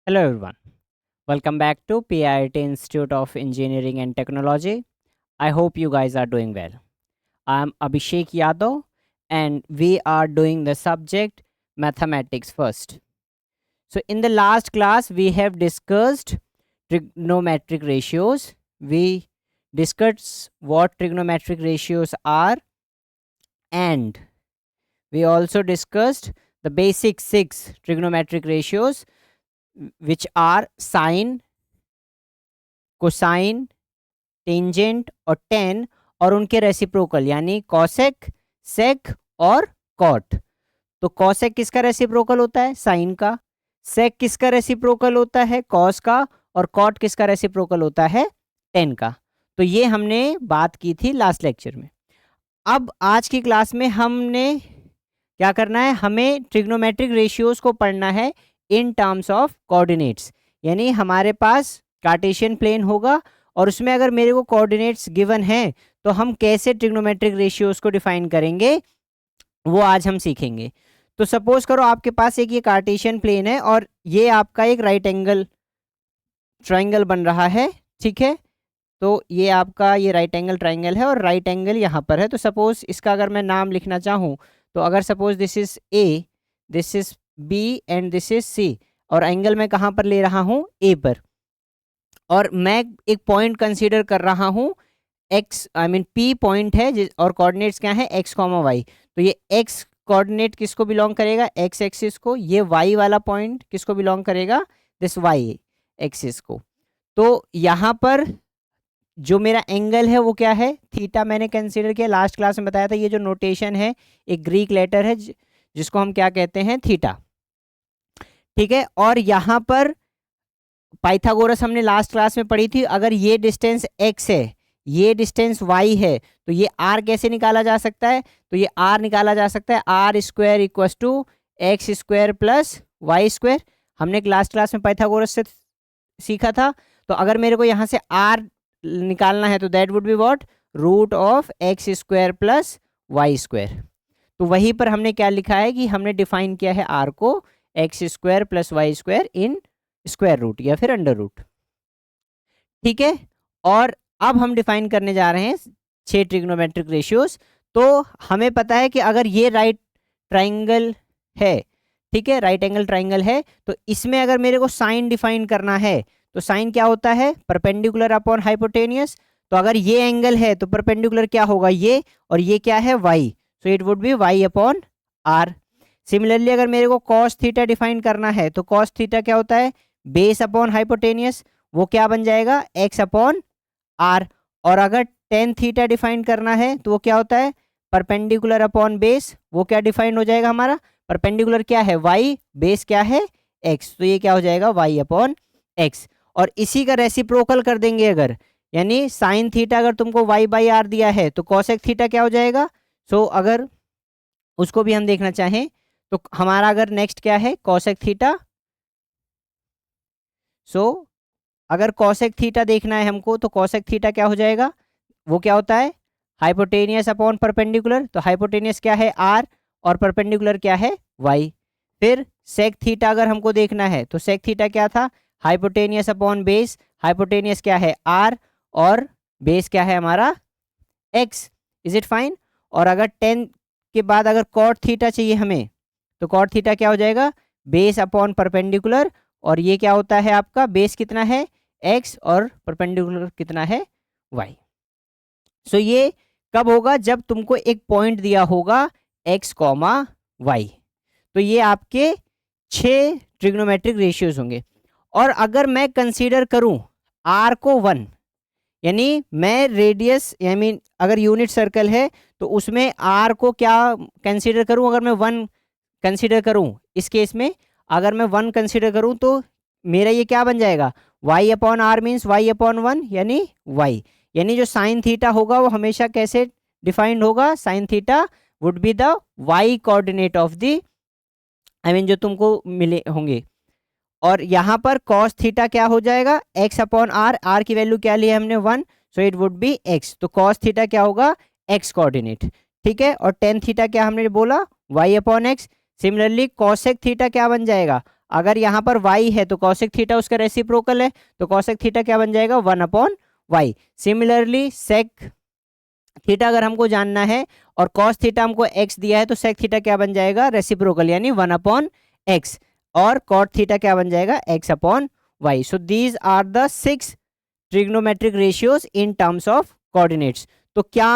Hello everyone. Welcome back to PIIT Institute of Engineering and Technology. I hope you guys are doing well. I'm Abhishek Yadav and we are doing the subject mathematics first. So in the last class we have discussed trigonometric ratios. We discussed what trigonometric ratios are, and we also discussed the basic 6 trigonometric ratios, which are sine, cosine, tangent और ten, और उनके reciprocal यानी cosec, सेक और cot. तो cosec किसका reciprocal होता है? Sign का। सेक किसका रेसिप्रोकल होता है? कॉस का। और कॉट किसका रेसिप्रोकल होता है? टेन का। तो ये हमने बात की थी लास्ट लेक्चर में। अब आज की क्लास में हमने क्या करना है? हमें ट्रिग्नोमेट्रिक रेशियोज को पढ़ना है इन टर्म्स ऑफ कोऑर्डिनेट्स। यानी हमारे पास कार्टेशियन प्लेन होगा और उसमें अगर मेरे को कोऑर्डिनेट्स गिवन हैं तो हम कैसे ट्रिग्नोमेट्रिक रेशियोज को डिफाइन करेंगे वो आज हम सीखेंगे। तो सपोज करो आपके पास एक ये कार्टेशियन प्लेन है और ये आपका एक राइट एंगल ट्राइंगल बन रहा है, ठीक है। तो ये आपका ये राइट एंगल ट्राइंगल है और राइट एंगल यहाँ पर है। तो सपोज इसका अगर मैं नाम लिखना चाहूँ तो अगर suppose this is A, this is B and this is C, और एंगल मैं कहाँ पर ले रहा हूँ? ए पर। और मैं एक पॉइंट कंसीडर कर रहा हूँ X, I mean P point है और कोऑर्डिनेट्स क्या है? X comma Y. तो ये एक्स कोऑर्डिनेट किसको बिलोंग करेगा? एक्स एक्सिस को। ये वाई वाला पॉइंट किसको बिलोंग करेगा? दिस वाई एक्सिस को। तो यहाँ पर जो मेरा एंगल है वो क्या है? थीटा मैंने कंसीडर किया। लास्ट क्लास में बताया था ये जो नोटेशन है एक ग्रीक लेटर है जिसको हम क्या कहते हैं? थीटा, ठीक है। और यहाँ पर पाइथागोरस हमने लास्ट क्लास में पढ़ी थी। अगर ये डिस्टेंस x है, ये डिस्टेंस y है, तो ये r कैसे निकाला जा सकता है? तो ये r निकाला जा सकता है R square equals to X square plus Y square. हमने लास्ट क्लास में पाइथागोरस से सीखा था। तो अगर मेरे को यहाँ से r निकालना है तो that would be what? Root of X square plus Y square. तो वहीं पर हमने क्या लिखा है कि हमने डिफाइन किया है r को X square plus Y square in square root या फिर अंडर रूट, ठीक है। और अब हम डिफाइन करने जा रहे हैं 6 ट्रिग्नोमेट्रिक रेशियोज। तो हमें पता है कि अगर ये राइट ट्राइंगल है, ठीक है, राइट एंगल ट्राइंगल है, तो इसमें अगर मेरे को साइन डिफाइन करना है तो साइन क्या होता है? Perpendicular upon hypotenuse. तो अगर ये एंगल है तो परपेंडिकुलर क्या होगा? ये, और ये क्या है? Y. So it would be Y upon R. Similarly अगर मेरे को कॉस थीटा डिफाइन करना है तो कॉस थीटा क्या होता है? बेस अपॉन हाइपोटेनियस, वो क्या बन जाएगा? X upon R. और अगर टेन थीटा डिफाइन करना है तो वो क्या होता है? परपेंडिकुलर अपॉन बेस, वो क्या डिफाइन हो जाएगा हमारा? परपेंडिकुलर क्या है? वाई, बेस क्या है? एक्स। तो ये क्या हो जाएगा? Y upon X. और इसी का रेसिप्रोकल कर देंगे अगर, यानी साइन थीटा अगर तुमको वाई बाई आर दिया है तो कॉसेक थीटा क्या हो जाएगा? सो अगर उसको भी हम देखना चाहें तो हमारा अगर नेक्स्ट क्या है? Cosec theta. सो अगर कॉसेक थीटा देखना है हमको तो कॉसेक थीटा क्या हो जाएगा? वो क्या होता है? Hypotenuse upon perpendicular. तो हाइपोटेनियस क्या है? आर, और परपेंडिकुलर क्या है? वाई। फिर सेक थीटा अगर हमको देखना है तो सेक थीटा क्या था? Hypotenuse upon base. हाइपोटेनियस क्या है? आर, और बेस क्या है हमारा? एक्स। Is it fine? और अगर 10 के बाद अगर कॉट थीटा चाहिए हमें तो कॉट थीटा क्या हो जाएगा? बेस अपॉन परपेंडिकुलर, और ये क्या होता है आपका? बेस कितना है? एक्स, और परपेंडिकुलर कितना है? वाई। सो ये कब होगा? जब तुमको एक पॉइंट दिया होगा एक्स कॉमा वाई। तो ये आपके 6 ट्रिग्नोमेट्रिक रेशियोज होंगे। और अगर मैं कंसीडर करूं आर को 1, यानी मैं रेडियस, आई मीन अगर यूनिट सर्कल है तो उसमें आर को क्या कंसीडर करूं? अगर मैं 1 कंसीडर करूं, इस केस में अगर मैं 1 कंसीडर करूं तो मेरा ये क्या बन जाएगा? Y upon R means Y upon 1, यानी वाई। यानी जो साइन थीटा होगा वो हमेशा कैसे डिफाइंड होगा? Sine theta would be the y coordinate of the, I mean जो तुमको मिले होंगे। और यहाँ पर कॉस थीटा क्या हो जाएगा? X upon r. आर की वैल्यू क्या ली है हमने? 1, so it would be x. तो कॉस थीटा क्या होगा? एक्स कोऑर्डिनेट, ठीक है। और टेन थीटा क्या हमने बोला? Y upon x. Similarly cosec theta क्या बन जाएगा? अगर यहाँ पर y है तो cosec थीटा उसका रेसिप्रोकल है, तो cosec थीटा क्या बन जाएगा 1/y। सिमिलरली sec थीटा अगर हमको जानना है और cos थीटा हमको x दिया है तो sec थीटा क्या बन जाएगा रेसिप्रोकल यानी 1/x, और cot थीटा क्या बन जाएगा x/y। So these are the 6 trigonometric ratios in terms of coordinates. तो क्या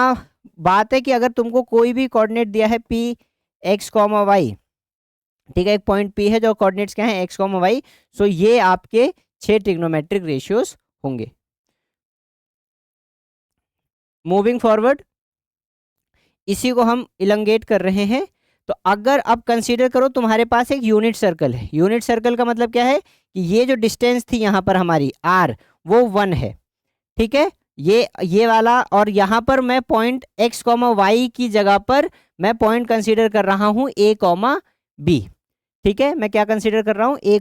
बात है कि अगर तुमको कोई भी कोऑर्डिनेट दिया है p x, y, ठीक है, एक पॉइंट P है जो कोऑर्डिनेट्स क्या है x, y, सो ये आपके 6 ट्रिग्नोमेट्रिक रेशियोज होंगे। मूविंग फॉरवर्ड, इसी को हम इलंगेट कर रहे हैं। तो अगर अब कंसीडर करो तुम्हारे पास एक यूनिट सर्कल है। यूनिट सर्कल का मतलब क्या है कि ये जो डिस्टेंस थी यहाँ पर हमारी r वो 1 है, ठीक है, ये वाला, और यहाँ पर मैं पॉइंट x, y की जगह पर मैं पॉइंट कंसीडर कर रहा हूँ a, b, ठीक है, मैं क्या कंसीडर कर रहा हूँ a,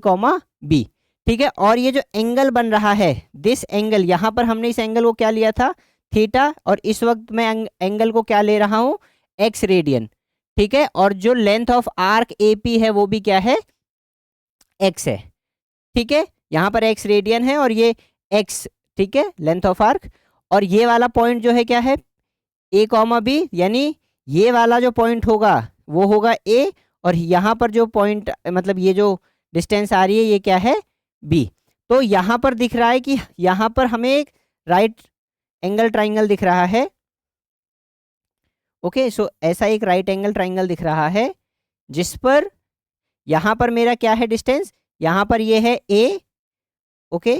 b, ठीक है। और ये जो एंगल बन रहा है दिस एंगल, यहाँ पर हमने इस एंगल को क्या लिया था थीटा, और इस वक्त मैं एंगल को क्या ले रहा हूँ x रेडियन, ठीक है। और जो लेंथ ऑफ आर्क AP है वो भी क्या है x है, ठीक है, यहाँ पर x रेडियन है और ये x, ठीक है, लेंथ ऑफ आर्क। और ये वाला पॉइंट जो है क्या है a, b, यानी ये वाला जो पॉइंट होगा वो होगा a, और यहाँ पर जो पॉइंट मतलब ये जो डिस्टेंस आ रही है ये क्या है b। तो यहाँ पर दिख रहा है कि यहाँ पर हमें एक राइट एंगल ट्राइंगल दिख रहा है, ओके। सो ऐसा एक राइट एंगल ट्राइंगल दिख रहा है जिस पर यहाँ पर मेरा क्या है डिस्टेंस, यहाँ पर ये है a, ओके,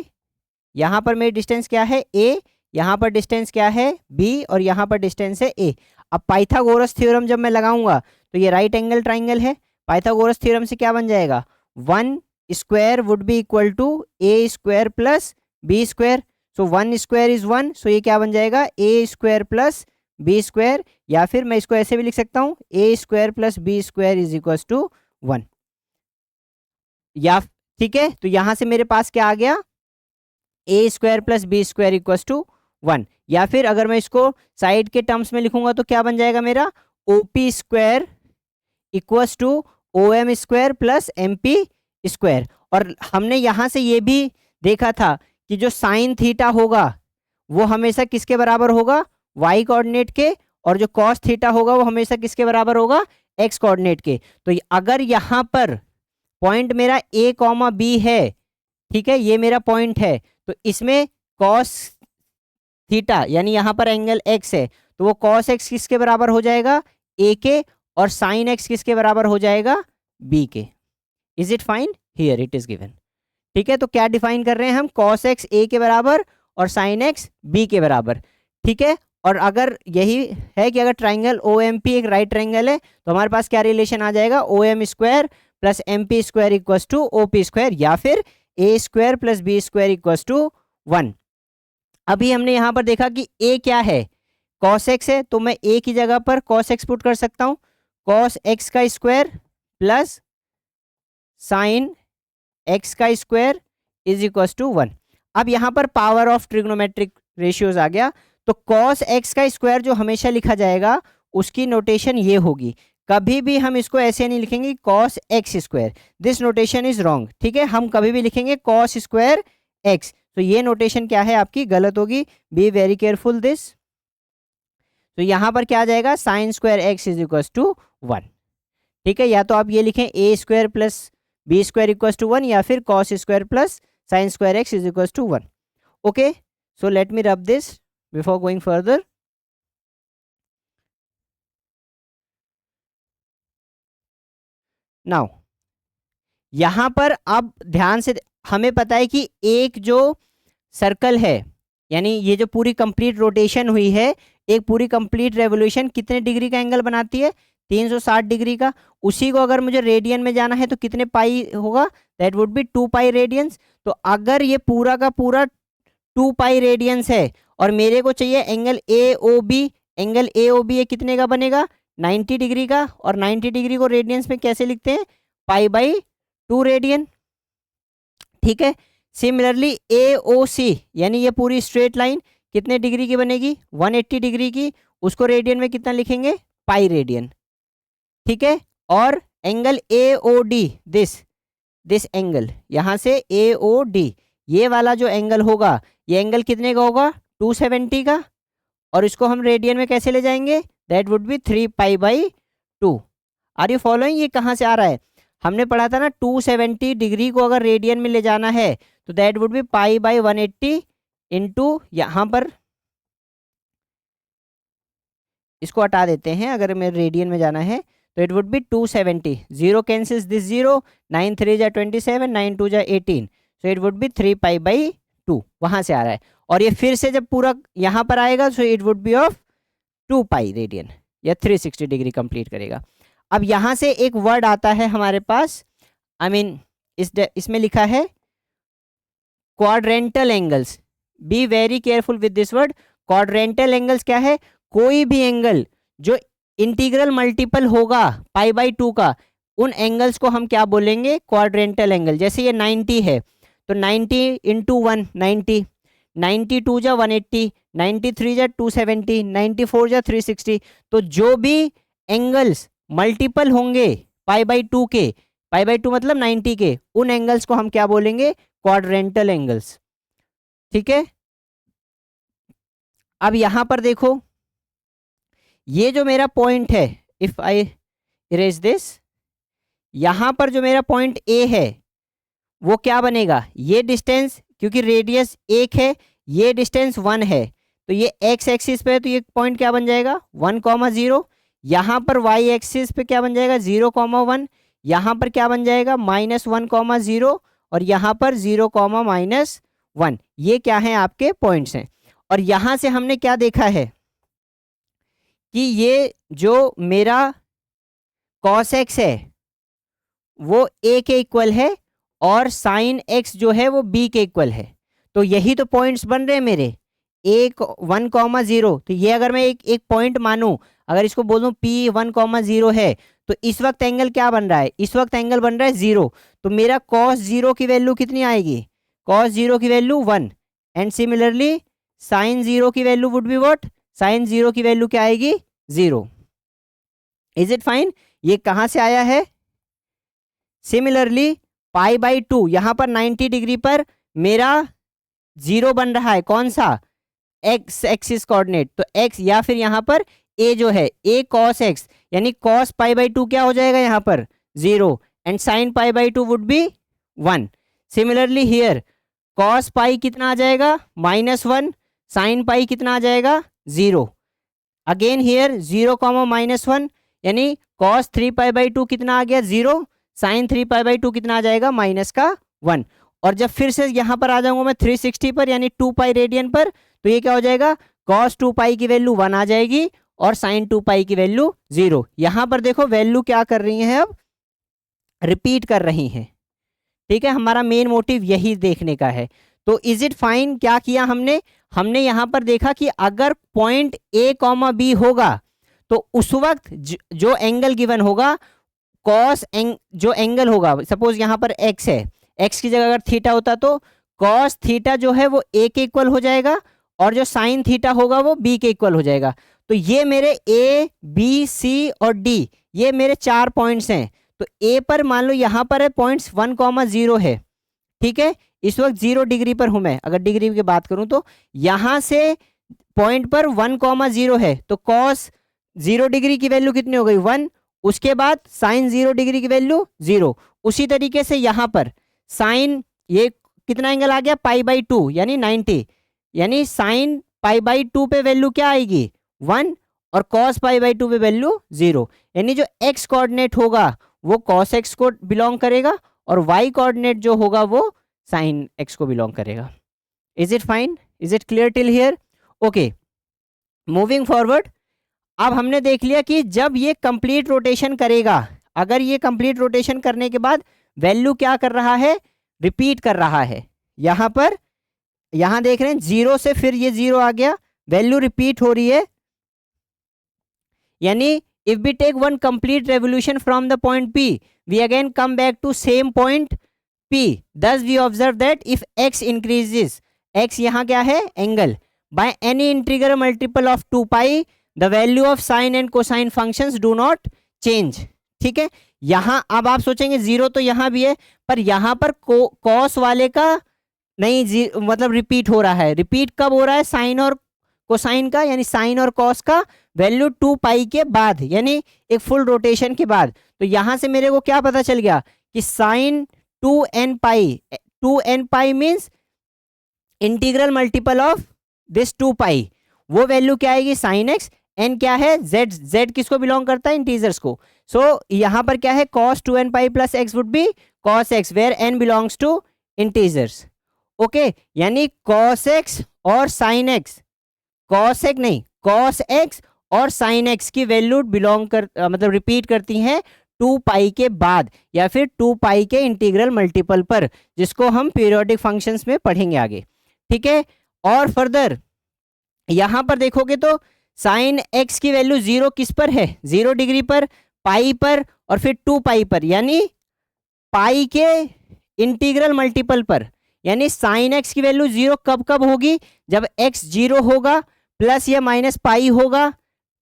यहाँ पर मेरी डिस्टेंस क्या है a, यहाँ पर डिस्टेंस क्या है b, और यहाँ पर डिस्टेंस है a। अब पाइथागोरस थ्योरम जब मैं लगाऊंगा तो ये राइट एंगल ट्राइंगल है, पाइथागोरस थ्योरम से क्या बन जाएगा 1 square would be equal to a square plus b square. So 1 square is 1, so ये क्या बन जाएगा a square plus b square, या फिर मैं इसको ऐसे भी लिख सकता हूँ a square plus b square is equal to 1, या ठीक है। तो यहां से मेरे पास क्या आ गया a square plus b square equal to 1, या फिर अगर मैं इसको साइड के टर्म्स में लिखूंगा तो क्या बन जाएगा मेरा OP square equals to OM square plus MP square. और हमने यहां से ये भी देखा था कि जो साइन थीटा होगा वो हमेशा किसके बराबर होगा y कोऑर्डिनेट के, और जो कॉस थीटा होगा वो हमेशा किसके बराबर होगा x कोऑर्डिनेट के। तो अगर यहाँ पर पॉइंट मेरा a, b है, ठीक है, ये मेरा पॉइंट है, तो इसमें कॉस थीटा यानी यहाँ पर एंगल x है तो वो कॉस x किसके बराबर हो जाएगा a के, और साइन x किसके बराबर हो जाएगा b के। Is it fine, here it is given, ठीक है। तो क्या डिफाइन कर रहे हैं हम, कॉस x a के बराबर और साइन x b के बराबर, ठीक है। और अगर यही है कि अगर ट्राइंगल OMP एक राइट ट्राइंगल है तो हमारे पास क्या रिलेशन आ जाएगा OM square plus MP square equal to OP square, या फिर a square plus b square equal to 1। अभी हमने यहाँ पर देखा कि a क्या है cos x है, तो मैं a की जगह पर cos x पुट कर सकता हूँ, cos x का स्क्वायर प्लस साइन x का स्क्वायर इज इक्वल टू 1। अब यहाँ पर पावर ऑफ ट्रिग्नोमेट्रिक रेशियोज आ गया, तो cos x का स्क्वायर जो हमेशा लिखा जाएगा उसकी नोटेशन ये होगी, कभी भी हम इसको ऐसे नहीं लिखेंगे cos x square, this notation is wrong, ठीक है। हम कभी भी लिखेंगे cos स्क्वायर x, तो ये नोटेशन क्या है आपकी गलत होगी, बी वेरी केयरफुल दिस। तो यहाँ पर क्या आ जाएगा sine square x is equal to 1, ठीक है। या तो आप ये लिखें a square plus b square equal to 1, या फिर cos square plus sine square x is equal to 1, okay. So let me rub this before going further. Now यहां पर अब ध्यान से हमें पता है कि एक जो सर्कल है यानी ये जो पूरी कंप्लीट रोटेशन हुई है, एक पूरी कंप्लीट रेवोल्यूशन कितने डिग्री का एंगल बनाती है 360 डिग्री का। उसी को अगर मुझे रेडियन में जाना है तो कितने पाई होगा, that would B 2 pi radiance. तो अगर ये पूरा का पूरा 2 पाई रेडियंस है और मेरे को चाहिए एंगल AOB, एंगल AOB ये कितने का बनेगा 90 डिग्री का, और 90 डिग्री को रेडियंस में कैसे लिखते हैं π/2 रेडियन, ठीक है। सिमिलरली AOC यानी ये पूरी स्ट्रेट लाइन कितने डिग्री की बनेगी 180 डिग्री की, उसको रेडियन में कितना लिखेंगे पाई रेडियन, ठीक है। और angle AOD this this angle, यहाँ से AOD, ये वाला जो एंगल होगा, ये एंगल कितने का होगा, 270 का, और इसको हम रेडियन में कैसे ले जाएंगे, that would be 3π/2। Are you following, ये कहाँ से आ रहा है, हमने पढ़ा था ना 270 डिग्री को अगर रेडियन में ले जाना है तो दैट वुड बी π/180 इंटू, यहाँ पर इसको हटा देते हैं, अगर मेरे रेडियन में जाना है तो it would B 270, 0 cancels this 0, 9 3 जा 27, 9 2 जा 18, सो इट वुड बी 3π/2, वहां से आ रहा है। और ये फिर से जब पूरा यहाँ पर आएगा so it would be of 2π radian, या 360 डिग्री कंप्लीट करेगा। अब यहाँ से एक वर्ड आता है हमारे पास, आई मीन इसमें लिखा है quadrantal angles, be very careful with this word. Quadrantal angles क्या है, कोई भी एंगल जो इंटीग्रल मल्टीपल होगा π/2 का, उन एंगल्स को हम क्या बोलेंगे, क्वाड्रेंटल एंगल। जैसे ये 90 है तो 90 इंटू 1 90, 92 जा 180, 93 जा 270, 94 जा 360। तो जो भी एंगल्स मल्टीपल होंगे π/2 के, π/2 मतलब 90 के, उन एंगल्स को हम क्या बोलेंगे, क्वाड्रेंटल एंगल्स। ठीक है, अब यहां पर देखो, ये जो मेरा पॉइंट है, इफ आई इरेज दिस, यहां पर जो मेरा पॉइंट ए है वो क्या बनेगा, ये डिस्टेंस, क्योंकि रेडियस 1 है, ये डिस्टेंस 1 है, तो ये एक्स एक्सिस पे है, तो ये पॉइंट क्या बन जाएगा 1,0। यहाँ पर वाई एक्सिस पे क्या बन जाएगा 0,1, यहाँ पर क्या बन जाएगा -1,0, और यहाँ पर 0,-1। ये क्या है, आपके पॉइंट्स हैं। और यहाँ से हमने क्या देखा है कि ये जो मेरा cos x है वो a के इक्वल है और sin x जो है वो b के इक्वल है। तो यही तो पॉइंट्स बन रहे हैं मेरे, 1,0। तो ये अगर मैं एक पॉइंट मानूं, अगर इसको बोलूं P 1,0 है, तो इस वक्त एंगल क्या बन रहा है, इस वक्त एंगल बन रहा है 0। तो मेरा cos 0 की वैल्यू कितनी आएगी, cos 0 की वैल्यू 1, एंड सिमिलरली sin 0 की value would be what, sin 0 की वैल्यू क्या आएगी 0। इज इट फाइन, ये कहां से आया है। सिमिलरली π/2, यहां पर 90 डिग्री पर मेरा 0 बन रहा है, कौन सा, एक्स एक्सिस कोऑर्डिनेट, तो x, या फिर यहां पर a जो है a cos x, यानी cos π/2 क्या हो जाएगा यहाँ पर 0, and sin π/2 would be 1। Similarly here cos pi कितना आ जाएगा -1, sin पाई कितना आ जाएगा 0। अगेन हियर 0, -1, यानी cos 3π/2 कितना आ गया 0, sin 3π/2 कितना आ जाएगा -1। और जब फिर से यहाँ पर आ जाऊंगा मैं 360 पर, यानी 2π रेडियन पर, तो ये क्या हो जाएगा cos 2π की वैल्यू 1 आ जाएगी और sin 2π की वैल्यू 0। यहाँ पर देखो वैल्यू क्या कर रही है, अब रिपीट कर रही हैं। ठीक है, हमारा मेन मोटिव यही देखने का है। तो इज इट फाइन, क्या किया हमने यहाँ पर देखा कि अगर पॉइंट A, B होगा तो उस वक्त जो एंगल गिवन होगा, कॉस जो एंगल होगा, सपोज यहाँ पर x है, x की जगह अगर थीटा होता तो कॉस थीटा जो है वो A के इक्वल हो जाएगा और जो साइन थीटा होगा वो B के इक्वल हो जाएगा। तो ये मेरे A, B, C और D, ये मेरे 4 पॉइंट्स हैं। तो A पर मान लो यहाँ पर है पॉइंट्स 1,0 है, ठीक है, इस वक्त 0 डिग्री पर हूं मैं, अगर डिग्री की बात करूं तो यहां से पॉइंट पर 1,0 है, तो कॉस 0 डिग्री की वैल्यू कितनी हो गई 1, उसके बाद साइन 0 डिग्री की वैल्यू 0। उसी तरीके से यहां पर साइन, ये कितना एंगल आ गया π/2 यानी 90, यानी साइन π/2 पे वैल्यू क्या आएगी 1 और कॉस π/2 पे वैल्यू 0। यानी जो x कोऑर्डिनेट होगा वो cos x को बिलोंग करेगा और y कोऑर्डिनेट जो होगा वो साइन x को बिलोंग करेगा। Is it fine, is it clear till here, okay. Moving forward, अब हमने देख लिया कि जब ये कंप्लीट रोटेशन करेगा, अगर ये कंप्लीट रोटेशन करने के बाद वैल्यू क्या कर रहा है, रिपीट कर रहा है। यहां पर यहां देख रहे हैं 0 से फिर ये 0 आ गया, वैल्यू रिपीट हो रही है। यानी if we take one complete revolution from the point P, we again come back to same point P. Thus we observe that if x increases, x यहाँ क्या है angle, by any integral multiple of 2π, the value of sine and cosine functions do not change. ठीक है, यहां अब आप सोचेंगे zero तो यहां भी है, पर यहां पर कॉस वाले का नहीं, मतलब रिपीट हो रहा है। रिपीट कब हो रहा है? साइन और कोसाइन का, यानी साइन और कॉस का वैल्यू 2 पाई के बाद, यानी एक फुल रोटेशन के बाद। तो यहां से मेरे को क्या पता चल गया कि sine 2n pi, 2n pi means integral multiple of this 2 pi, वो वैल्यू क्या आएगी? Sine x. एन क्या है? जेड। जेड किसको बिलोंग करता है? इंटीजर्स को। सो यहां पर क्या है? cos 2n pi plus x would be cos x, where n belongs to integers. Okay, यानी cos x और sin x, cos x नहीं, cos x और sin x की वैल्यू बिलोंग कर मतलब रिपीट करती हैं 2 पाई के बाद, या फिर 2 पाई के इंटीग्रल मल्टीपल पर, जिसको हम पीरियोडिक फंक्शंस में पढ़ेंगे आगे। ठीक है, और फर्दर यहां पर देखोगे तो साइन एक्स की वैल्यू जीरो किस पर है? 0 डिग्री पर, पाई पर, और फिर 2 पाई पर, यानी पाई के इंटीग्रल मल्टीपल पर। यानी साइन एक्स की वैल्यू जीरो कब कब होगी? जब एक्स जीरो होगा, प्लस या माइनस पाई होगा,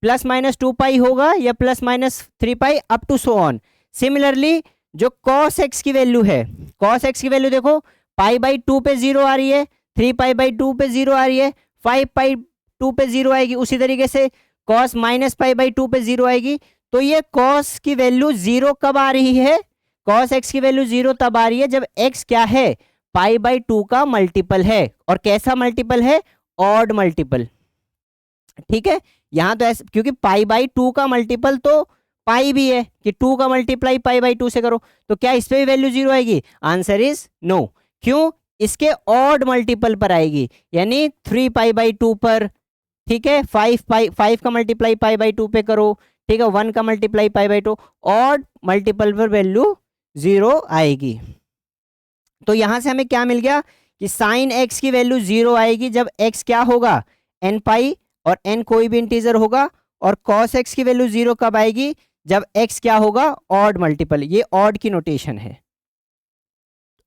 प्लस माइनस 2 पाई होगा, या plus minus 3 pi, up to so on. Similarly जो cos x की वैल्यू है, cos x की वैल्यू देखो, पाई बाई 2 पे जीरो आ रही है, 3 पाई बाई 2 पे जीरो आ रही है, 5 पाई 2 पे जीरो आएगी, उसी तरीके से cos माइनस पाई बाई 2 पे जीरो आएगी। तो ये cos की वैल्यू जीरो कब आ रही है? cos x की वैल्यू जीरो तब आ रही है जब x क्या है? पाई बाई 2 का मल्टीपल है। और कैसा मल्टीपल है? Odd multiple. ठीक है, यहां तो ऐसे, क्योंकि पाई बाई 2 का मल्टीपल तो पाई भी है, कि 2 का मल्टीप्लाई पाई बाई 2 से करो, तो क्या इस पे भी वैल्यू जीरो आएगी? Answer is no. क्यों? इसके ऑड मल्टीपल पर आएगी, यानी 3 पाई बाई 2 पर। ठीक है, 5 का मल्टीप्लाई पाई बाई 2 पे करो, ठीक है, 1 का multiply pi by 2, odd multiple पर वैल्यू जीरो आएगी। तो यहां से हमें क्या मिल गया कि साइन एक्स की वैल्यू जीरो आएगी जब एक्स क्या होगा? एन पाई, और एन कोई भी इंटीजर होगा। और कॉस एक्स की वैल्यू जीरो कब आएगी? जब एक्स क्या होगा? Odd multiple. ये ऑड की नोटेशन है,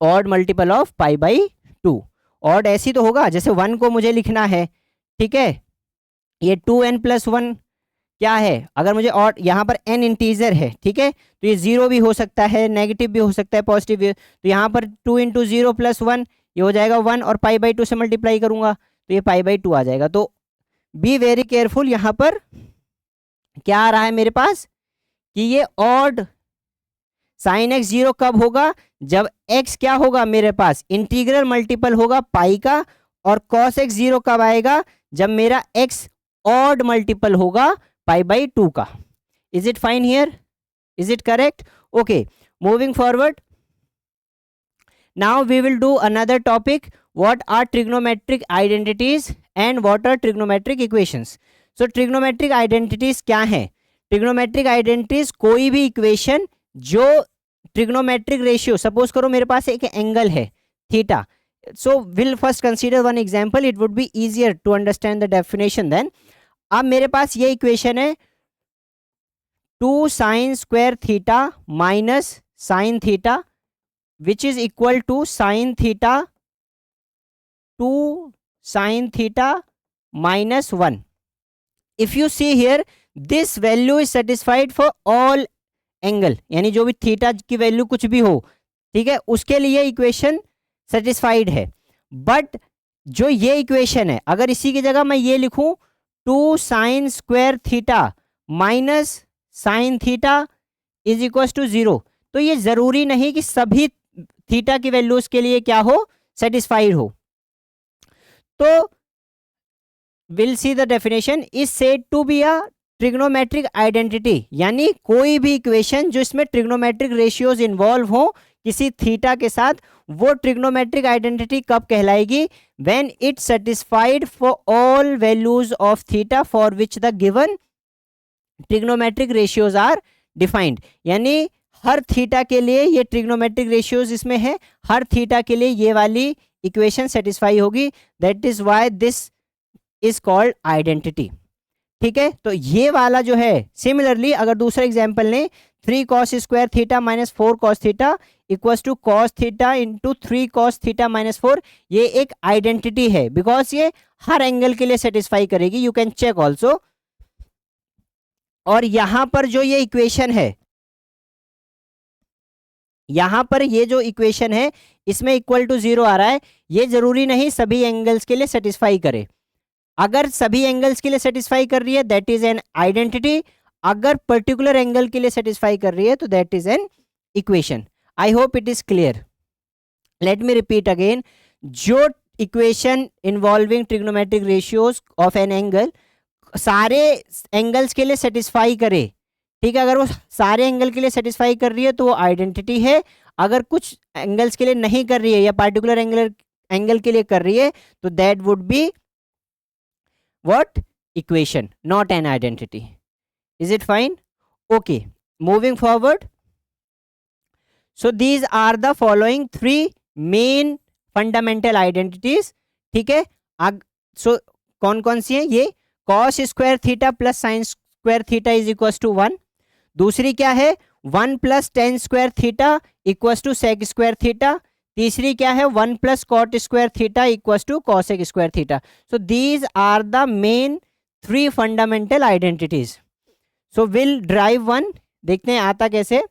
odd multiple of pi by 2। Odd ऐसी तो होगा जैसे 1 को मुझे लिखना है, ठीक है, ये 2n प्लस 1 क्या है? अगर मुझे और यहाँ पर n इंटीजर है, ठीक है, तो ये जीरो भी हो सकता है, नेगेटिव भी हो सकता है, पॉजिटिव भी। तो यहाँ पर 2 इंटू जीरो प्लस 1, ये हो जाएगा 1, और पाई बाई 2 से मल्टीप्लाई करूंगा तो ये पाई बाई 2 आ जाएगा। तो बी वेरी केयरफुल, यहाँ पर क्या आ रहा है मेरे पास कि ये ऑड साइन एक्स जीरो कब होगा? जब x क्या होगा मेरे पास? इंटीग्रल मल्टीपल होगा पाई का। और कॉस एक्स जीरो कब आएगा? जब मेरा x ऑड मल्टीपल होगा पाई बाई 2 का। Is it fine here? Is it correct? Okay, moving forward, now we will do another topic, what are trigonometric identities and what are trigonometric equations. So trigonometric identities क्या है? trigonometric identities कोई भी equation जो trigonometric ratio, suppose करो मेरे पास एक angle है theta, so we'll first consider one example, it would be easier to understand the definition then. अब मेरे पास ये इक्वेशन है 2 sin square theta minus sine theta which is equal to sin theta 2 sin theta minus 1. If you see here, this value is satisfied for all angle, यानी जो भी theta की value कुछ भी हो, ठीक है, उसके लिए इक्वेशन सेटिस्फाइड है। बट जो ये इक्वेशन है, अगर इसी की जगह मैं ये लिखूं 2 sin square theta minus sine theta is equal to 0, तो ये जरूरी नहीं कि सभी थीटा की वैल्यूज के लिए क्या हो? सेटिस्फाइड हो। तो will see the definition, is said to be a trigonometric identity, यानी कोई भी इक्वेशन जो इसमें ट्रिग्नोमेट्रिक रेशियोज इन्वॉल्व हो किसी थीटा के साथ, वो ट्रिग्नोमेट्रिक आइडेंटिटी कब कहलाएगी? When it satisfied for all values of theta for which the given trigonometric ratios are defined, यानी हर थीटा के लिए ये ट्रिग्नोमेट्रिक रेशियोज इसमें है, हर थीटा के लिए ये वाली इक्वेशन सेटिस्फाई होगी, that is why this is called identity. ठीक है, तो ये वाला जो है, सिमिलरली अगर दूसरा एग्जांपल लें, 3 cos square theta minus 4 cos theta equals to cos theta into 3 cos theta minus 4, ये एक आइडेंटिटी है बिकॉज ये हर एंगल के लिए सेटिस्फाई करेगी, यू कैन चेक ऑल्सो। और यहां पर जो ये इक्वेशन है यहां पर ये जो इक्वेशन है इसमें इक्वल टू 0 आ रहा है, ये जरूरी नहीं सभी एंगल्स के लिए सेटिस्फाई करे। अगर सभी एंगल्स के लिए सेटिस्फाई कर रही है दैट इज एन आइडेंटिटी, अगर पर्टिकुलर एंगल के लिए सेटिस्फाई कर रही है तो that is an equation. I hope it is clear. Let me repeat again, जो equation involving trigonometric ratios of an angle सारे एंगल्स के लिए सेटिस्फाई करे, ठीक है, अगर वो सारे एंगल के लिए सेटिस्फाई कर रही है तो वो आइडेंटिटी है। अगर कुछ एंगल्स के लिए नहीं कर रही है या पार्टिकुलर एंगल के लिए कर रही है तो that would be what, equation, not an identity. Is it fine? Okay, moving forward. So these are the following 3 main fundamental identities, ठीक है। सो कौन कौन सी हैं ये? Cos square theta plus sine square theta is equal to 1। दूसरी क्या है? 1 plus tan square theta equal to sec square theta. तीसरी क्या है? 1 plus cot square theta equal to cosec square theta. So these are the main 3 fundamental identities. So will derive one, देखते हैं आता कैसे।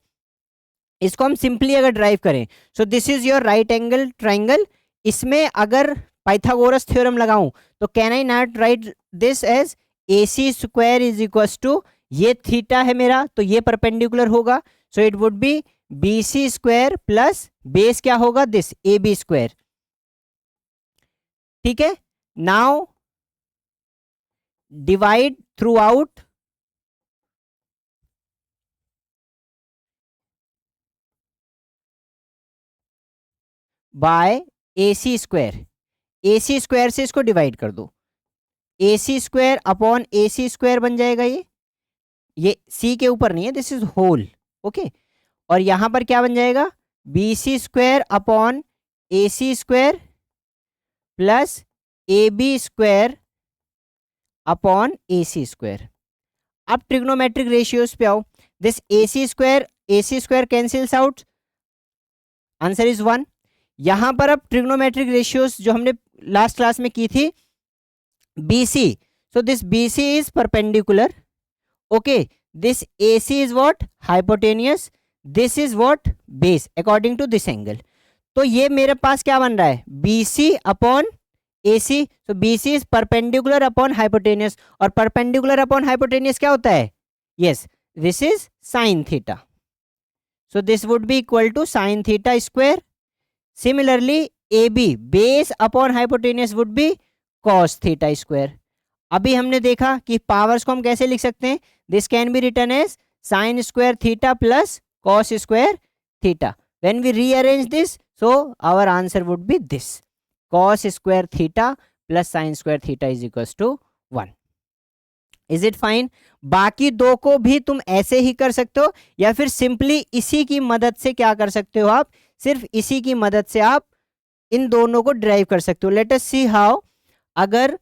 इसको हम सिंपली अगर ड्राइव करें, so this is your right angle triangle. इसमें अगर पाइथागोरस थ्योरम लगाऊं तो can I not write this as A C square is equal to, ये थीटा है मेरा तो ये परपेंडिकुलर होगा, so it would be B C square plus base क्या होगा? दिस ए बी स्क्वायर, ठीक है। Now divide throughout by A C square. A C square से इसको डिवाइड कर दो, ए C square upon A C square बन जाएगा। ये सी के ऊपर नहीं है, दिस इज होल, ओके। और यहां पर क्या बन जाएगा? B C square upon A C square plus A B square upon A C square. अब ट्रिग्नोमेट्रिक रेशियोज पे आओ। This A C square cancels out, answer is 1। यहां पर अब ट्रिग्नोमेट्रिक रेशियोज जो हमने लास्ट क्लास में की थी, B C, so this B C is perpendicular, okay. This A C is what? Hypotenuse, this is what? Base according to this angle. तो ये मेरे पास क्या बन रहा है? B C upon A C, तो B C is perpendicular upon hypotenuse, और perpendicular upon hypotenuse क्या होता है? Yes, this is sine theta, so this would be equal to sine theta square. Similarly A B, base upon hypotenuse would be cos theta square. अभी हमने देखा कि powers को हम कैसे लिख सकते हैं, this can be written as sine square theta plus cos square theta. When we rearrange this, so our answer would be this, cos square theta plus sine square theta is equal to 1। Is it fine? बाकी दो को भी तुम ऐसे ही कर सकते हो, या फिर सिंपली इसी की मदद से क्या कर सकते हो आप, सिर्फ इसी की मदद से आप इन दोनों को ड्राइव कर सकते हो। Let us see how. अगर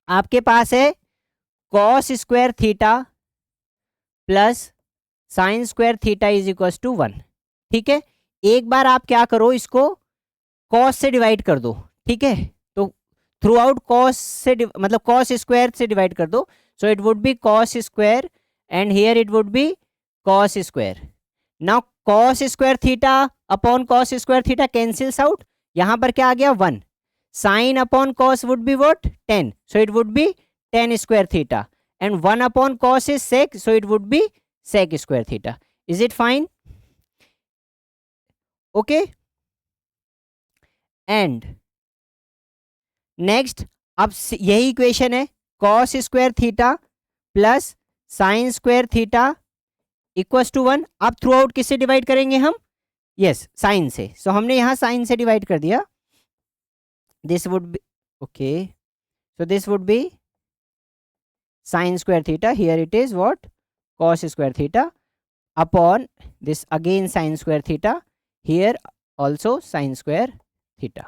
आपके पास है cos square theta plus sine square theta is equal to 1, ठीक है। एक बार आप क्या करो, इसको कॉस से डिवाइड कर दो, ठीक है। तो थ्रू आउट कॉस से मतलब कॉस स्क्वायर से डिवाइड कर दो, so it would be cos square and here it would be cos square. Now cos square theta upon cos square theta cancels out, यहां पर क्या आ गया? 1। Sine upon cos would be what? 10, so it would be tan square theta, and 1 upon cos is sec, so it would be sec square theta. Is it fine? Okay. And next, अब यही equation है, cos square theta plus sine square theta equals to 1। अब through out किससे divide करेंगे हम? Yes, sign से। सो हमने यहां साइन से डिवाइड कर दिया, this would B okay, so this would B sign square theta, here it is what? Cos square theta upon this again sin square theta, here also sin square theta.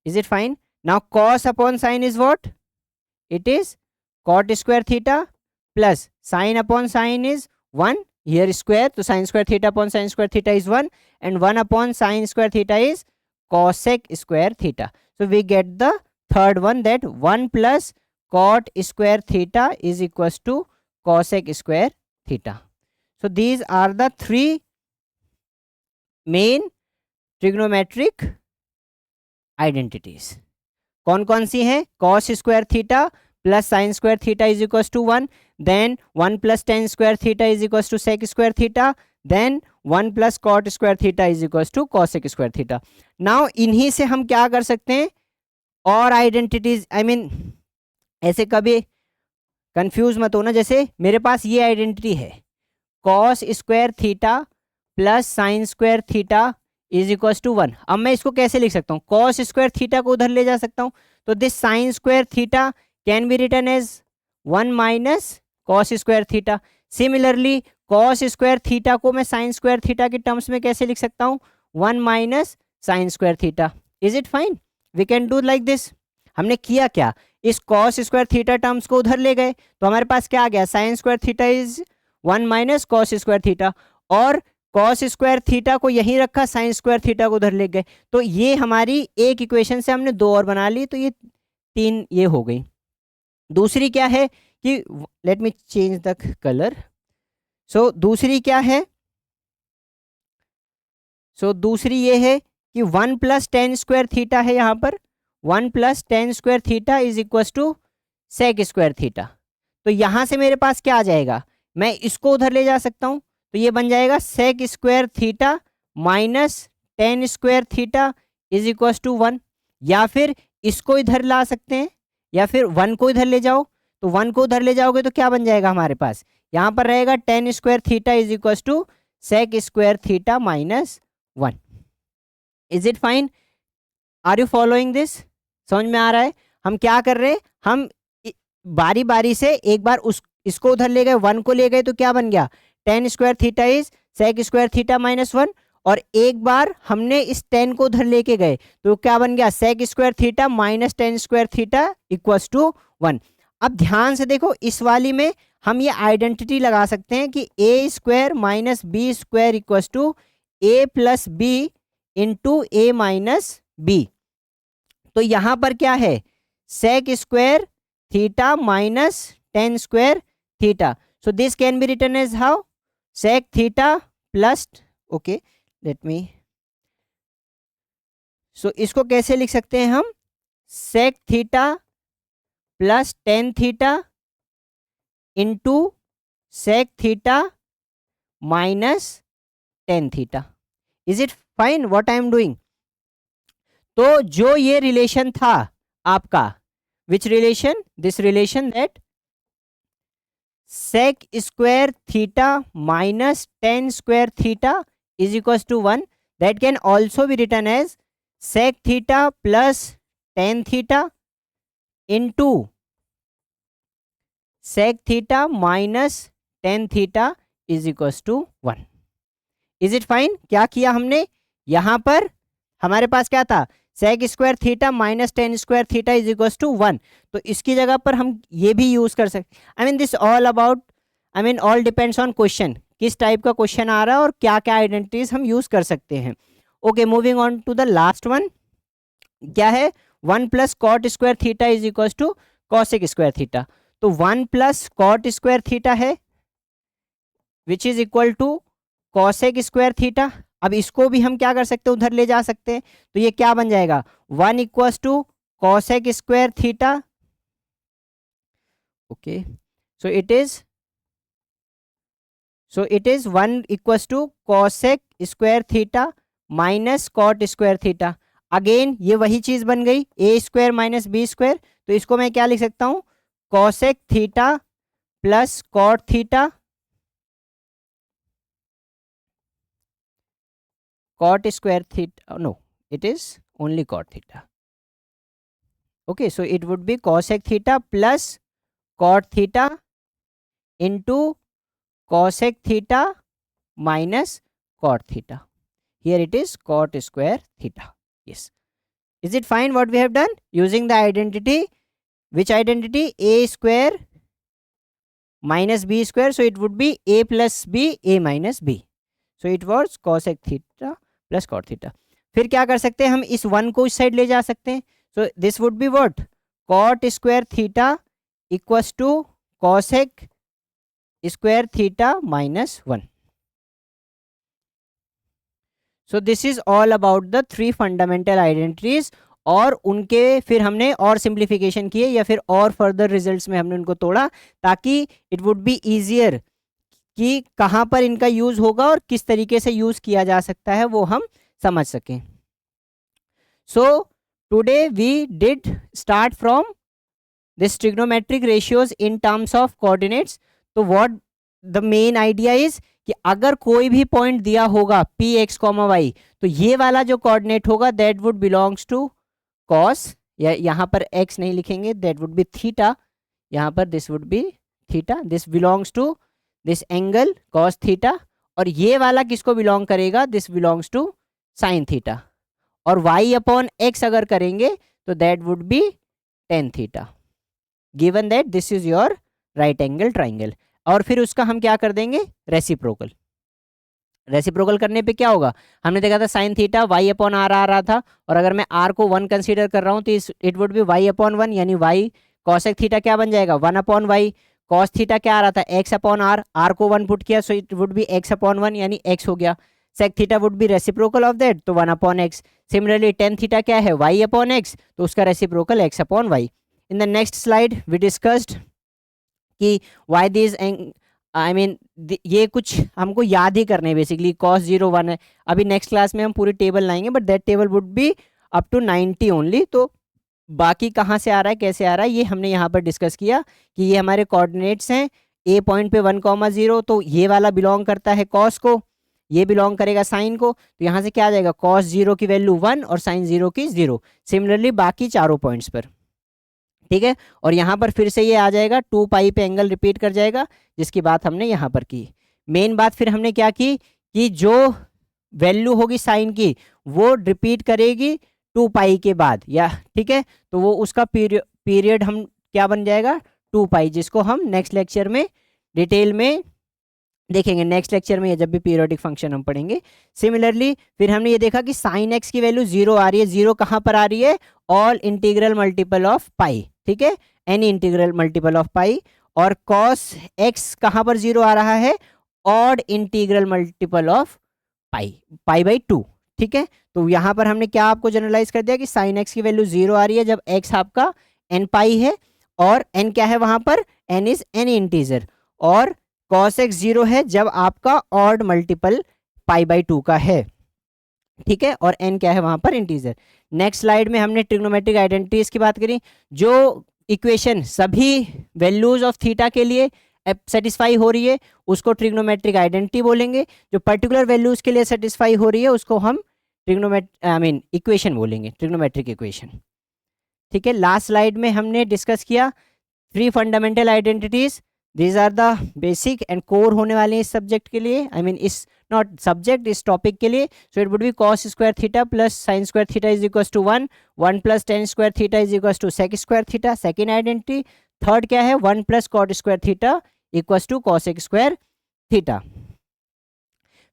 Is it fine? Now cos upon sin is what? It is cot square theta plus sin upon sin is 1, here square, so sin square theta upon sin square theta is 1, and 1 upon sin square theta is cosec square theta. So we get the third one, that 1 plus cot square theta is equals to cosec square theta. So these are the three main trigonometric identities. कौन कौन सी हैं? cos square theta plus sine square theta is equal to 1, then 1 plus tan square theta is equal to sec square theta, then 1 plus cot square theta is equal to cosec square theta. Now इन्हीं से हम क्या कर सकते हैं और identities, I mean ऐसे कभी कंफ्यूज मत होना. जैसे मेरे पास ये आइडेंटिटी है cos square theta plus sine square theta is equal to 1. अब मैं इसको कैसे लिख सकता हूँ? कॉस स्क्वायर थीटा को उधर ले जा सकता हूँ, तो this sine square theta can be written as 1 minus cos square theta. Similarly cos square theta को मैं साइन स्क्वायर थीटा के टर्म्स में कैसे लिख सकता हूँ? 1 minus sine square theta. Is it fine? We can do like this. हमने किया क्या? इस कॉस स्क्वायर थीटा टर्म्स को उधर ले गए, तो हमारे पास क्या आ गया? Sign square theta is 1 minus cos square theta, और कॉस स्क्वायर थीटा को यहीं रखा, साइन स्क्वायर थीटा को उधर ले गए. तो ये हमारी एक इक्वेशन से हमने दो और बना ली, तो ये तीन ये हो गई. दूसरी क्या है कि let me change the colour. So दूसरी क्या है? सो दूसरी ये है कि 1 प्लस टेन स्क्वायर थीटा है यहाँ पर. 1 plus tan square theta is equal to sec square theta. तो यहाँ से मेरे पास क्या आ जाएगा? मैं इसको उधर ले जा सकता हूँ, तो ये बन जाएगा sec square theta minus tan square theta is equal to 1. या फिर इसको इधर ला सकते हैं, या फिर 1 को इधर ले जाओ. तो 1 को उधर ले जाओगे तो क्या बन जाएगा हमारे पास? यहाँ पर रहेगा tan square theta is equal to sec square theta minus 1. Is it fine? Are you following this? समझ में आ रहा है? हम क्या कर रहे हैं? हम बारी बारी से एक बार इसको उधर ले गए, 1 को ले गए, तो क्या बन गया? Tan square theta is sec square theta minus 1. और एक बार हमने इस 10 को उधर लेके गए, तो क्या बन गया? Sec square theta minus tan square theta equals to 1. अब ध्यान से देखो, इस वाली में हम ये आइडेंटिटी लगा सकते हैं कि a square minus b square equals to a plus b into a minus b. तो यहां पर क्या है? Sec square theta minus tan square theta. So this can be written as how? Sec theta plus, okay let me, so इसको कैसे लिख सकते हैं हम? Sec theta plus tan theta into sec theta minus tan theta. Is it fine what I am doing? तो जो ये relation था आपका, which relation? This relation that sec square theta minus tan square theta is equals to 1, that can also be written as sec theta plus tan theta into sec theta minus tan theta is equals to 1. Is it fine? क्या किया हमने? यहाँ पर हमारे पास क्या था? sec square theta minus tan square theta is equal to 1. तो इसकी जगह पर हम ये भी यूज कर सकते. I mean this all about, I mean all depends on question, किस टाइप का क्वेश्चन आ रहा है और क्या क्या आइडेंटिटीज हम यूज कर सकते हैं. Okay, moving on to the last one. क्या है? 1 plus cot square theta is equal to cosec square theta. तो 1 प्लस कॉट स्क्वायर थीटा है which is equal to cosec square theta. अब इसको भी हम क्या कर सकते हैं? उधर ले जा सकते हैं. तो ये क्या बन जाएगा? 1 equal to cosec square theta. Okay, so it is 1 equals to cosec square theta minus cot square theta. Again ये वही चीज बन गई, a square minus b square. तो इसको मैं क्या लिख सकता हूं? cosec theta plus cot theta, cot square theta, no, it is only cot theta. Okay, so it would be cosec theta plus cot theta into cosec theta minus cot theta. Here it is cot square theta. Yes. Is it fine what we have done? Using the identity, which identity? A square minus b square. So it would be a plus b, a minus b. So it was cosec theta plus cot theta. फिर क्या कर सकते हैं हम? इस 1 को इस side ले जा सकते हैं. So this would be what? Cot square theta equals to cosec square theta minus 1। So this is all about the 3 fundamental identities, और उनके फिर हमने और सिंप्लीफिकेशन किए या फिर और फर्दर रिजल्ट्स में हमने उनको तोड़ा, ताकि इट वुड बी ईजियर कि कहाँ पर इनका यूज होगा और किस तरीके से यूज किया जा सकता है वो हम समझ सकें। So today we did start from this trigonometric ratios in terms of coordinates. तो what the main idea is कि अगर कोई भी पॉइंट दिया होगा पी एक्स कॉमा वाई, तो ये वाला जो कोऑर्डिनेट होगा that would belongs to cos, या यहाँ पर एक्स नहीं लिखेंगे, दैट वुड बी थीटा, यहाँ पर this would be theta, this belongs to this angle cos theta, और ये वाला किसको बिलोंग करेगा, this belongs to sine theta, और y अपॉन एक्स अगर करेंगे तो that would be tan theta, given that this is your right angle triangle. और फिर उसका हम क्या कर देंगे, रेसिप्रोकल। रेसिप्रोकल करने पे क्या होगा, हमने देखा था sine theta y upon r आ रहा था, और अगर मैं r को 1 कंसीडर कर रहा हूँ तो it would B y upon 1, यानी y कॉसेक थीटा क्या बन जाएगा, 1 अपॉन वाई, कॉस थीटा क्या आ रहा था, x अपॉन r को 1 पुट किया, so it would be x upon 1, यानी x हो गया। Sec theta would be reciprocal of that, तो 1 upon x. Similarly tan theta क्या है, y अपॉन एक्स, तो उसका reciprocal x upon y. In the next slide we discussed कि why this I mean ये कुछ हमको याद ही करने बेसिकली, कॉस 0 1 है। अभी नेक्स्ट क्लास में हम पूरी टेबल लाएंगे, but that table would be up to 90 only. तो बाकी कहाँ से आ रहा है, कैसे आ रहा है, ये हमने यहाँ पर डिस्कस किया कि ये हमारे कोऑर्डिनेट्स हैं। ए पॉइंट पे 1,0, तो ये वाला बिलोंग करता है कॉस को, ये बिलोंग करेगा साइन को, तो यहाँ से क्या आ जाएगा, कॉस 0 की वैल्यू 1 और साइन 0 की 0। सिमिलरली बाकी चारों पॉइंट्स पर, ठीक है। और यहाँ पर फिर से ये आ जाएगा 2 पाई पे एंगल रिपीट कर जाएगा, जिसकी बात हमने यहाँ पर की। मेन बात फिर हमने क्या की कि जो वैल्यू होगी साइन की वो रिपीट करेगी 2 पाई के बाद, या ठीक है, तो वो उसका पीरियड हम क्या बन जाएगा, 2 पाई, जिसको हम नेक्स्ट लेक्चर में डिटेल में देखेंगे, नेक्स्ट लेक्चर में, जब भी पीरियोडिक फंक्शन हम पढ़ेंगे। सिमिलरली फिर हमने ये देखा कि साइन एक्स की वैल्यू 0 आ रही है, 0 कहाँ पर आ रही है, ऑल इंटीग्रल मल्टीपल ऑफ पाई, ठीक है, एनी इंटीग्रल मल्टीपल ऑफ पाई। और कॉस एक्स कहाँ पर 0 आ रहा है, odd integral multiple of pi, pi by 2, ठीक है। तो यहाँ पर हमने क्या आपको जनरलाइज कर दिया कि साइन एक्स की वैल्यू 0 आ रही है जब एक्स आपका एन पाई है, और एन क्या है वहाँ पर, एन इज एनी इंटीजर, और कॉस एक्स 0 है जब आपका ऑड मल्टीपल पाई बाई 2 का है, ठीक है, और एन क्या है वहां पर, इंटीजर। नेक्स्ट स्लाइड में हमने ट्रिग्नोमेट्रिक आइडेंटिटीज की बात करी, जो इक्वेशन सभी वैल्यूज ऑफ थीटा के लिए सेटिस्फाई हो रही है उसको ट्रिग्नोमेट्रिक आइडेंटिटी बोलेंगे, जो पर्टिकुलर वैल्यूज के लिए सेटिस्फाई हो रही है उसको हम इक्वेशन बोलेंगे, ट्रिग्नोमेट्रिक इक्वेशन, ठीक है। लास्ट स्लाइड में हमने डिस्कस किया 3 fundamental identities, these are the basic and core होने वाले हैं इस सब्जेक्ट के लिए, इस नॉट सब्जेक्ट, इस टॉपिक के लिए। So it would be cos square theta plus sine square theta is equal to 1, 1 plus tan square theta is equal to sec square theta, second identity. Third क्या है, 1 plus cot square theta equal to cosec square theta.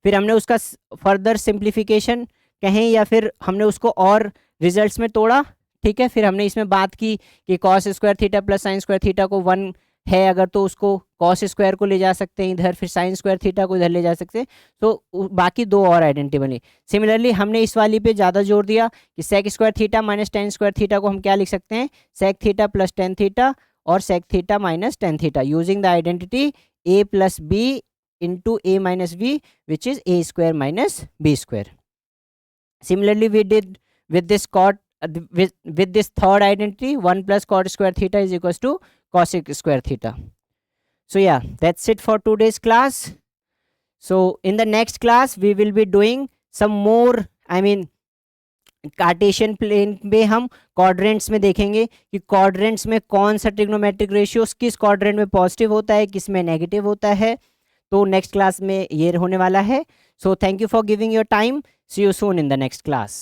फिर हमने उसका further simplification कहें या फिर हमने उसको और रिजल्ट्स में तोड़ा, ठीक है। फिर हमने इसमें बात की कि cos square theta plus sine square theta को 1 है अगर तो उसको कॉस स्क्वायर को ले जा सकते हैं इधर, फिर साइन स्क्वायर थीटा को इधर ले जा सकते हैं। तो बाकी 2 और आइडेंटिटी बनी। सिमिलरली हमने इस वाली पे ज़्यादा जोर दिया कि sec square theta minus tan square theta को हम क्या लिख सकते हैं, sec theta plus tan theta और sec theta minus tan theta, using the identity a plus b into a minus b which is a square minus b square. Similarly, we did with this with this third identity 1 plus cot square theta is equals to cosec square theta. So yeah, that's it for today's class. So in the next class we will be doing some more Cartesian plane में हम quadrants में देखेंगे कि quadrants में कौन सा trigonometric ratios किस quadrant में पॉजिटिव होता है, किस में नेगेटिव होता है। तो नेक्स्ट क्लास में ये होने वाला है। So thank you for giving your time. See you soon in the next class.